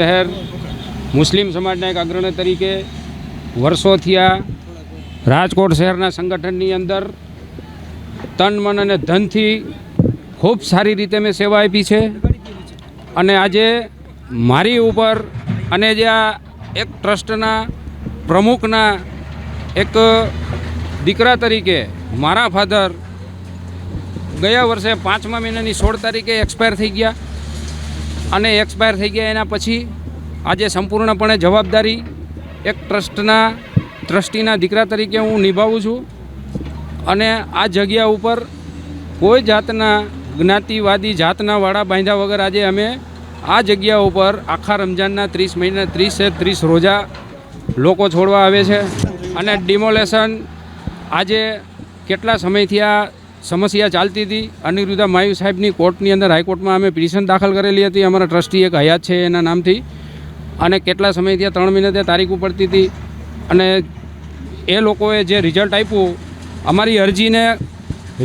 શહેર મુસ્લિમ સમાજના એક અગ્રણી તરીકે વર્ષોથી આ રાજકોટ શહેરના સંગઠનની અંદર તન મન અને ધનથી ખૂબ સારી રીતે મેં સેવા આપી છે અને આજે મારી ઉપર અને જે આ એક ટ્રસ્ટના પ્રમુખના એક દીકરા તરીકે મારા ફાધર ગયા વર્ષે 5મા મહિનાની 16 તારીખે એક્સપાયર થઈ ગયા અને એક્સપાયર થઈ ગયા એના પછી આજે સંપૂર્ણપણે જવાબદારી એક ટ્રસ્ટીના દીકરા તરીકે હું નિભાવું છું અને આ જગ્યા ઉપર કોઈ જાતના જ્ઞાતિવાદી જાતના વાળા બાંધ્યા વગર આજે અમે આ જગ્યા ઉપર આખા રમજાનના 30 રોજા લોકો છોડવા આવે છે અને ડિમોલેશન આજે કેટલા સમયથી આ સમસ્યા ચાલતી હતી. અનિરુદ્ધા માયુ સાહેબની કોર્ટની અંદર હાઈકોર્ટમાં અમે પિટિશન દાખલ કરેલી હતી. અમારા ટ્રસ્ટી એક હયાત છે એના નામથી અને કેટલા સમયથી 3 મહિનાથી તારીખ પડતી હતી અને એ લોકોએ જે રિઝલ્ટ આપ્યું અમારી અરજીને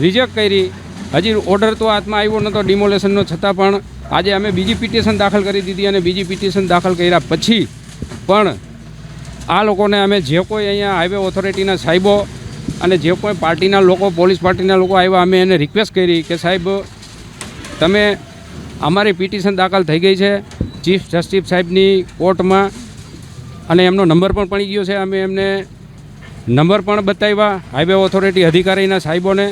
રિજેક્ટ કરી. હજી ઓર્ડર તો હાથમાં આવ્યો નહોતો ડિમોલેશનનો, છતાં પણ આજે અમે બીજી પિટિશન દાખલ કરી દીધી અને બીજી પિટિશન દાખલ કર્યા પછી પણ આ લોકોને અમે જે કોઈ અહીંયા હાઈવે ઓથોરિટીના સાહેબો અને જે કોઈ પાર્ટીના લોકો, પોલીસ પાર્ટીના લોકો આવ્યા, અમે એને રિક્વેસ્ટ કરી કે સાહેબ તમે અમારી પિટિશન દાખલ થઈ ગઈ છે ચીફ જસ્ટિસ સાહેબની કોર્ટમાં અને એમનો નંબર પણ પડી ગયો છે. અમે એમને નંબર પણ બતાવ્યા હાઈવે ઓથોરિટી અધિકારીના સાહેબોને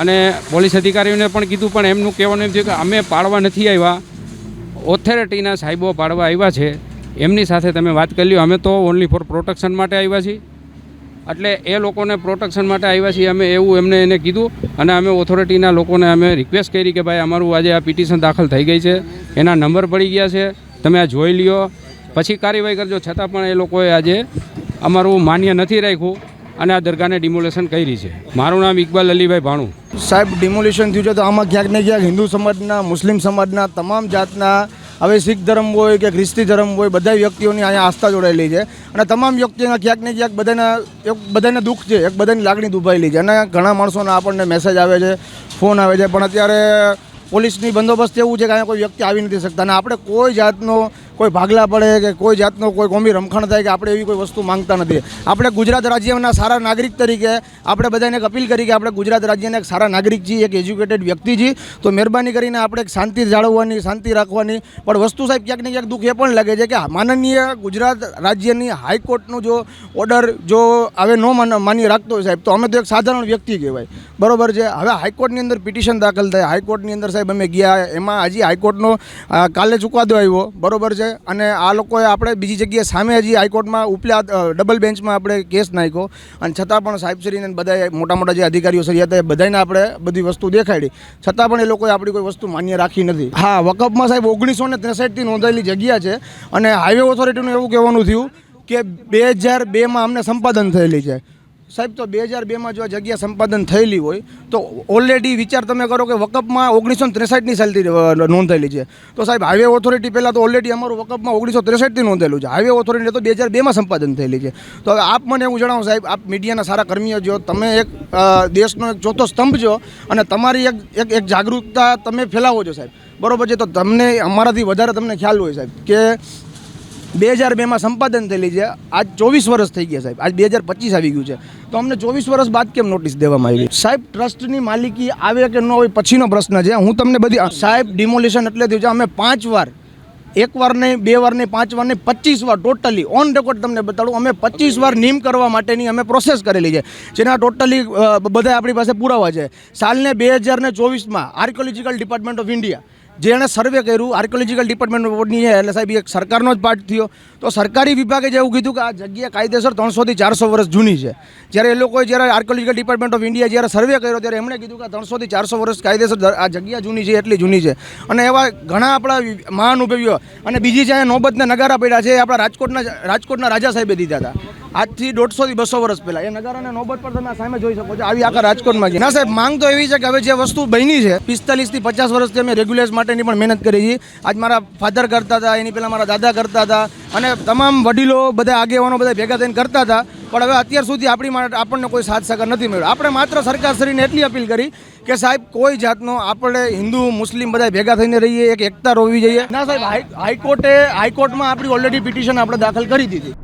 અને પોલીસ અધિકારીઓને પણ કીધું, પણ એમનું કહેવાનું એમ થયું કે અમે પાડવા નથી આવ્યા, ઓથોરિટીના સાહેબો પાડવા આવ્યા છે, એમની સાથે તમે વાત કરી લો. અમે તો ઓનલી ફોર પ્રોટેક્શન માટે આવ્યા છીએ, એટલે એ લોકોને પ્રોટેક્શન માટે આવ્યા છીએ અમે, એવું એમને એને કીધું અને અમે ઓથોરિટીના લોકોને અમે રિક્વેસ્ટ કરી કે ભાઈ અમારું આજે આ પિટિશન દાખલ થઈ ગઈ છે, એના નંબર પડી ગયા છે, તમે આ જોઈ લ્યો પછી કાર્યવાહી કરજો. છતાં પણ એ લોકોએ આજે અમારું માન્ય નથી રાખ્યું અને આ દરગાહને ડિમોલેશન કરી છે. મારું નામ ઇકબાલ અલીભાઈ ભાણું. સાહેબ, ડિમોલિશન થયું છે તો આમાં ક્યાંક ને ક્યાંક હિન્દુ સમાજના, મુસ્લિમ સમાજના, તમામ જાતના, હવે શીખ ધર્મ હોય કે ખ્રિસ્તી ધર્મ હોય, બધા વ્યક્તિઓની અહીંયા આસ્થા જોડાયેલી છે અને તમામ વ્યક્તિઓના ક્યાંક ને ક્યાંક બધાને દુઃખ છે, એક બધાની લાગણી દુભાયેલી છે અને ઘણા માણસોના આપણને મેસેજ આવે છે, ફોન આવે છે, પણ અત્યારે પોલીસની બંદોબસ્ત એવું છે કે અહીંયા કોઈ વ્યક્તિ આવી નથી શકતા અને આપણે કોઈ જાતનો કોઈ ભાગલા પડે કે કોઈ જાતનો કોઈ કોમી રમખાણ થાય કે આપણે એવી કોઈ વસ્તુ માંગતા નથી. આપણે ગુજરાત રાજ્યના સારા નાગરિક તરીકે આપણે બધાને એક અપીલ કરી કે આપણે ગુજરાત રાજ્યના એક સારા નાગરિક છીએ, એક એજ્યુકેટેડ વ્યક્તિ છીએ, તો મહેરબાની કરીને આપણે એક શાંતિ જાળવવાની, શાંતિ રાખવાની. પણ વસ્તુ સાહેબ ક્યાંક ને ક્યાંક દુઃખ એ પણ લાગે છે કે માનનીય ગુજરાત રાજ્યની હાઈકોર્ટનો જો ઓર્ડર જો હવે ન માન્ય રાખતો હોય સાહેબ, તો અમે તો એક સાધારણ વ્યક્તિ કહેવાય, બરોબર છે. હવે હાઈકોર્ટની અંદર પિટિશન દાખલ થાય, હાઈકોર્ટની અંદર સાહેબ અમે ગયા, એમાં હજી હાઈકોર્ટનો કાલે ચુકાદો આવ્યો, બરોબર છે, અને આ લોકોએ આપણે બીજી જગ્યાએ સામે હજી હાઈકોર્ટમાં ઉપલા ડબલ બેન્ચમાં આપણે કેસ નાખ્યો અને છતાં પણ સાહેબશ્રીને બધા મોટા જે અધિકારીઓ શ્રી હતા એ બધાને આપણે બધી વસ્તુ દેખાડી, છતાં પણ એ લોકોએ આપણી કોઈ વસ્તુ માન્ય રાખી નથી. હા, વકફમાં સાહેબ 1963થી નોંધાયેલી જગ્યા છે અને હાઈવે ઓથોરિટીનું એવું કહેવાનું થયું કે 2002માં અમને સંપાદન થયેલી છે. સાહેબ, તો 2002માં જો આ જગ્યા સંપાદન થયેલી હોય તો ઓલરેડી વિચાર તમે કરો કે વકફમાં 1963ની સાલથી નોંધાયેલી છે, તો સાહેબ હાઈવે ઓથોરિટી પહેલાં તો ઓલરેડી અમારું વકફમાં 1963થી નોંધેલું છે, હાઈવે ઓથોરિટી તો 2002માં સંપાદન થયેલી છે. તો હવે આપ મને એવું જણાવો સાહેબ, આપ મીડિયાના સારા કર્મીઓ છો, તમે એક દેશનો એક ચોથો સ્તંભ છો અને તમારી એક જાગૃતતા તમે ફેલાવો છો સાહેબ, બરોબર છે, તો તમને અમારાથી વધારે તમને ખ્યાલ હોય સાહેબ કે 2002માં સંપાદન થયેલી છે, આજ 24 વર્ષ થઈ ગયા સાહેબ, આજ 2025 આવી ગયું છે, તો અમને 24 વર્ષ બાદ કેમ નોટિસ દેવામાં આવી? સાહેબ, ટ્રસ્ટની માલિકી આવે કે ન હોય પછીનો પ્રશ્ન છે. હું તમને બધી સાહેબ ડિમોલિશન એટલે થયું છે, અમે 5 વાર, 1 વાર નહીં, 2 વાર નહીં, 5 વાર નહીં, 25 વાર ટોટલી ઓન રેકોર્ડ તમને બતાડું, અમે 25 વાર નીમ કરવા માટેની અમે પ્રોસેસ કરેલી છે, જેના ટોટલી બધા આપણી પાસે પુરાવા છે. સાલને 2024માં આર્કિયોલોજીકલ ડિપાર્ટમેન્ટ ઓફ ઇન્ડિયા જેણે સર્વે કર્યું, આર્કિયોલોજીકલ ડિપાર્ટમેન્ટ બોર્ડની છે, એટલે સાહેબ એક સરકારનો જ પાર્ટ થયો, તો સરકારી વિભાગે જે એવું કીધું કે આ જગ્યા કાયદેસર 300 થી 400 વર્ષ જૂની છે. જ્યારે એ લોકોએ જ્યારે આર્કિયોલોજીકલ ડિપાર્ટમેન્ટ ઓફ ઇન્ડિયા જ્યારે સર્વે કર્યો ત્યારે એમણે કીધું કે 300 થી 400 વર્ષ કાયદેસર આ જગ્યા જૂની છે, એટલી જૂની છે. અને એવા ઘણા આપણા મહાનુભાવીઓ અને બીજી જે નોબતના નગારા પડ્યા છે એ આપણા રાજકોટના રાજા સાહેબે દીધા હતા આજથી 150 થી 200 વર્ષ પહેલાં. એ નગારાને નોબત પર તમે સામે જોઈ શકો છો, આવી આખા રાજકોટમાં છે. ના સાહેબ, માંગ તો એવી છે કે હવે જે વસ્તુ બની છે 45 થી 50 વર્ષથી અમે રેગ્યુલેશન માટેની પણ મહેનત કરી છીએ. આજ મારા ફાધર કરતા હતા, એની પહેલાં મારા દાદા કરતા હતા અને તમામ વડીલો બધા આગેવાનો બધા ભેગા થઈને કરતા હતા. પણ હવે અત્યાર સુધી આપણી માટે આપણને કોઈ સાથ સહકાર નથી મળ્યો. આપણે માત્ર સરકારશ્રીને એટલી અપીલ કરી કે સાહેબ કોઈ જાતનો આપણે હિન્દુ મુસ્લિમ બધા ભેગા થઈને રહીએ, એક એકતા હોવી જોઈએ. ના સાહેબ, હાઈકોર્ટમાં આપણી ઓલરેડી પિટિશન આપણે દાખલ કરી દીધી.